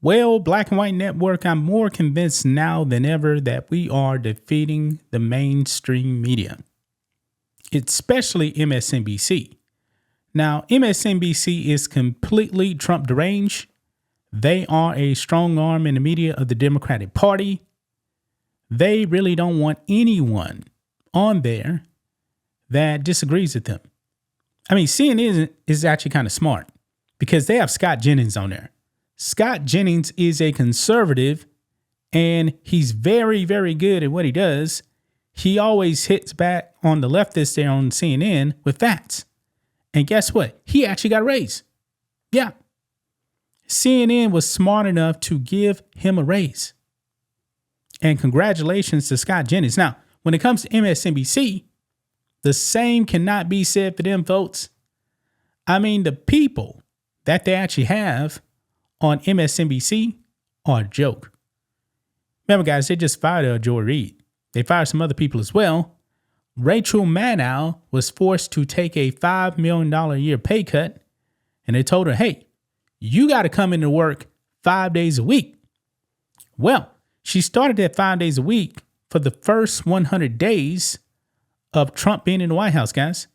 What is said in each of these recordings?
Well, Black and White Network, I'm more convinced now than ever that we are defeating the mainstream media, especially MSNBC. Now, MSNBC is completely Trump deranged. They are a strong arm in the media of the Democratic Party. They really don't want anyone on there that disagrees with them. I mean, CNN is actually kind of smart because they have Scott Jennings on there. Scott Jennings is a conservative and he's very, very good at what he does. He always hits back on the leftists there on CNN with facts. And guess what? He actually got a raise. Yeah. CNN was smart enough to give him a raise. And congratulations to Scott Jennings. Now, when it comes to MSNBC, the same cannot be said for them, folks. I mean, the people that they actually have on MSNBC are a joke. Remember, guys, they just fired Joy Reid. They fired some other people as well. Rachel Maddow was forced to take a $5 million a year pay cut. And they told her, hey, you got to come into work 5 days a week. Well, she started at 5 days a week for the first 100 days of Trump being in the White House, guys.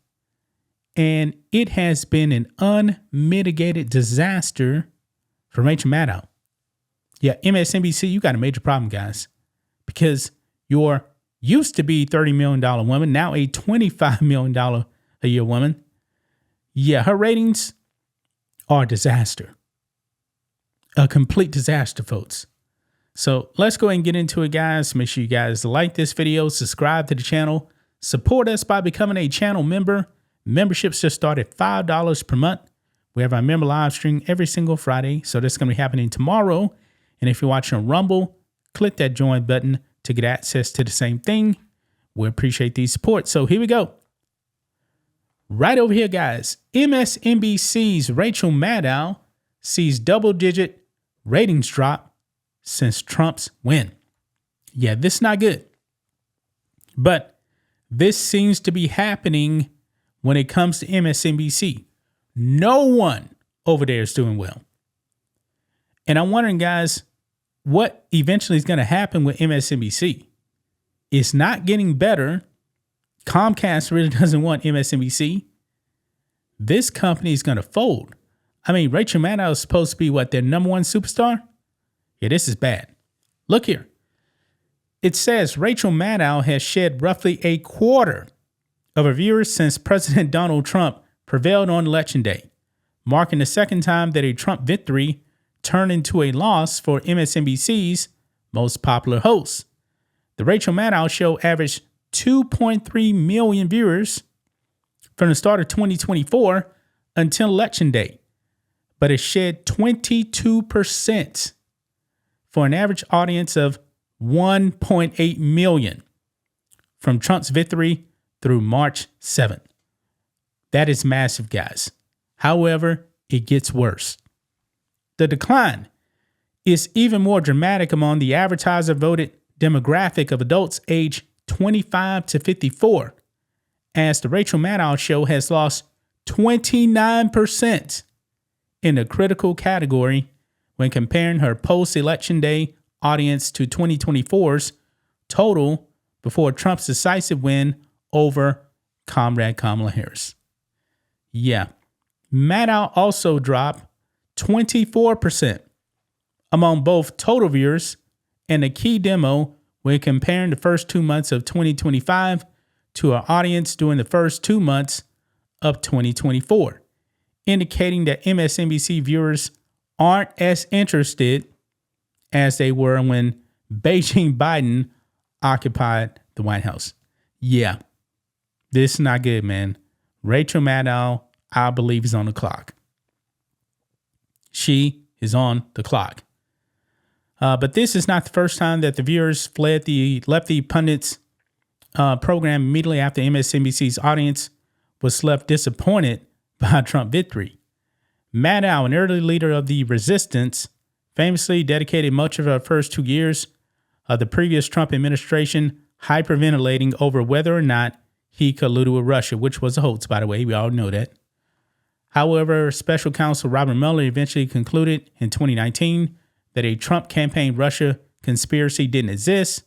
And it has been an unmitigated disaster for Rachel Maddow. Yeah, MSNBC, you got a major problem, guys, because you're used to be $30 million woman, now a $25 million a year woman. Yeah, her ratings are a disaster. A complete disaster, folks. So let's go ahead and get into it, guys. Make sure you guys like this video, subscribe to the channel, support us by becoming a channel member. Memberships just start at $5 per month. We have our member live stream every single Friday. So this is going to be happening tomorrow. And if you're watching on Rumble, click that join button to get access to the same thing. We appreciate the support. So here we go. Right over here, guys. MSNBC's Rachel Maddow sees double-digit ratings drop since Trump's win. Yeah, this is not good. But this seems to be happening when it comes to MSNBC. No one over there is doing well. And I'm wondering, guys, what eventually is going to happen with MSNBC. It's not getting better. Comcast really doesn't want MSNBC. This company is going to fold. I mean, Rachel Maddow is supposed to be what, their number one superstar? Yeah, this is bad. Look here. It says Rachel Maddow has shed roughly a quarter of her viewers since President Donald Trump prevailed on Election Day, marking the second time that a Trump victory turned into a loss for MSNBC's most popular host. The Rachel Maddow show averaged 2.3 million viewers from the start of 2024 until Election Day, but it shed 22% for an average audience of 1.8 million from Trump's victory through March 7th. That is massive, guys. However, it gets worse. The decline is even more dramatic among the advertiser-voted demographic of adults aged 25 to 54, as the Rachel Maddow show has lost 29% in the critical category when comparing her post-election day audience to 2024's total before Trump's decisive win over Comrade Kamala Harris. Yeah, Maddow also dropped 24% among both total viewers and a key demo when comparing the first 2 months of 2025 to our audience during the first 2 months of 2024, indicating that MSNBC viewers aren't as interested as they were when Beijing Biden occupied the White House. Yeah, this is not good, man. Rachel Maddow, I believe, is on the clock. She is on the clock. But this is not the first time that the viewers fled the lefty pundits program immediately after MSNBC's audience was left disappointed by Trump victory. Maddow, an early leader of the resistance, famously dedicated much of her first 2 years of the previous Trump administration hyperventilating over whether or not he colluded with Russia, which was a hoax, by the way. We all know that. However, special counsel Robert Mueller eventually concluded in 2019 that a Trump campaign Russia conspiracy didn't exist,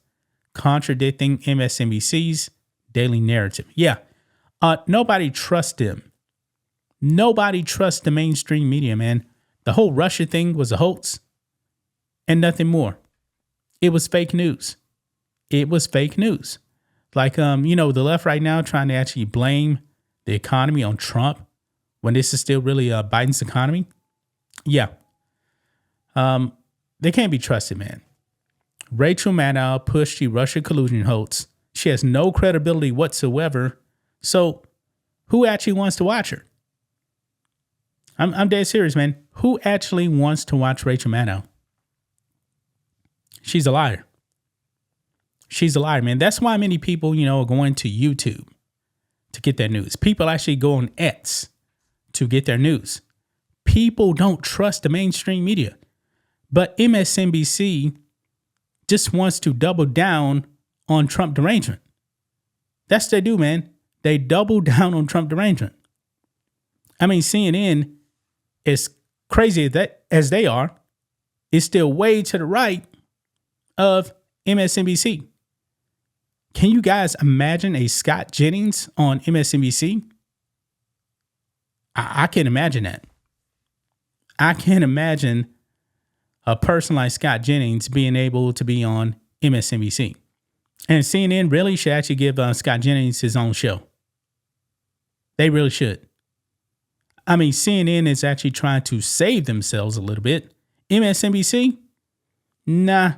contradicting MSNBC's daily narrative. Yeah, nobody trusts them. Nobody trusts the mainstream media, man. The whole Russia thing was a hoax and nothing more. It was fake news. It was fake news. Like, the left right now trying to actually blame the economy on Trump when this is still really Biden's economy. Yeah. They can't be trusted, man. Rachel Maddow pushed the Russia collusion hoax. She has no credibility whatsoever. So who actually wants to watch her? I'm dead serious, man. Who actually wants to watch Rachel Maddow? She's a liar. She's a liar, man. That's why many people, are going to YouTube to get their news. People actually go on X to get their news. People don't trust the mainstream media. But MSNBC just wants to double down on Trump derangement. That's what they do, man. They double down on Trump derangement. I mean, CNN, as crazy as they are, is still way to the right of MSNBC. Can you guys imagine a Scott Jennings on MSNBC? I can't imagine that. I can't imagine a person like Scott Jennings being able to be on MSNBC. And CNN really should actually give Scott Jennings his own show. They really should. I mean, CNN is actually trying to save themselves a little bit. MSNBC? Nah,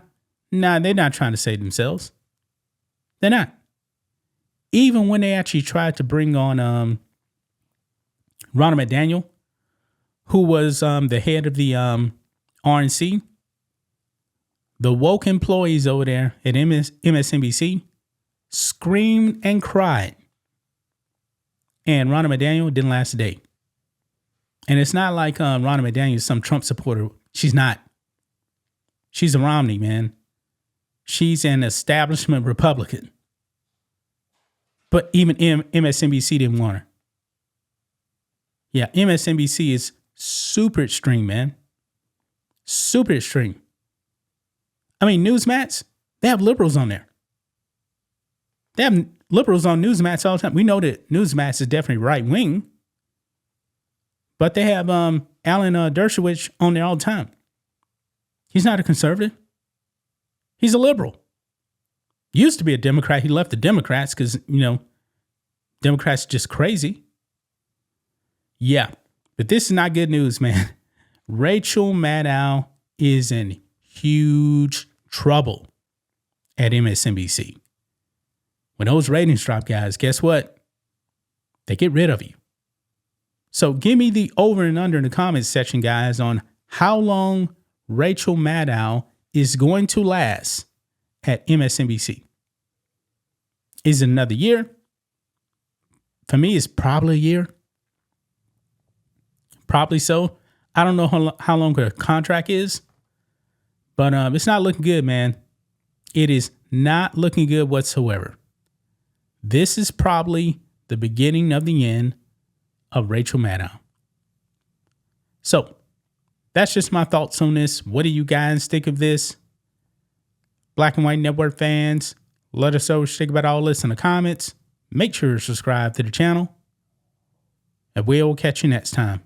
they're not trying to save themselves. They're not. Even when they actually tried to bring on Ronald McDaniel, who was the head of the RNC, the woke employees over there at MSNBC screamed and cried. And Ronald McDaniel didn't last a day. And it's not like Ronald McDaniel is some Trump supporter. She's not. She's a Romney, man. She's an establishment Republican. But even MSNBC didn't want her. Yeah, MSNBC is super extreme, man. Super extreme. I mean, Newsmax, they have liberals on there. They have liberals on Newsmax all the time. We know that Newsmax is definitely right wing. But they have Alan Dershowitz on there all the time. He's not a conservative. He's a liberal. Used to be a Democrat. He left the Democrats because, Democrats are just crazy. Yeah, but this is not good news, man. Rachel Maddow is in huge trouble at MSNBC. When those ratings drop, guys, guess what? They get rid of you. So give me the over and under in the comments section, guys, on how long Rachel Maddow is going to last at MSNBC. Is it another year? For me, it's probably a year. Probably so. I don't know how long her contract is, but it's not looking good, man. It is not looking good whatsoever. This is probably the beginning of the end of Rachel Maddow. So that's just my thoughts on this. What do you guys think of this? Black and White Network fans, let us know what you think about all this in the comments. Make sure to subscribe to the channel, and we'll catch you next time.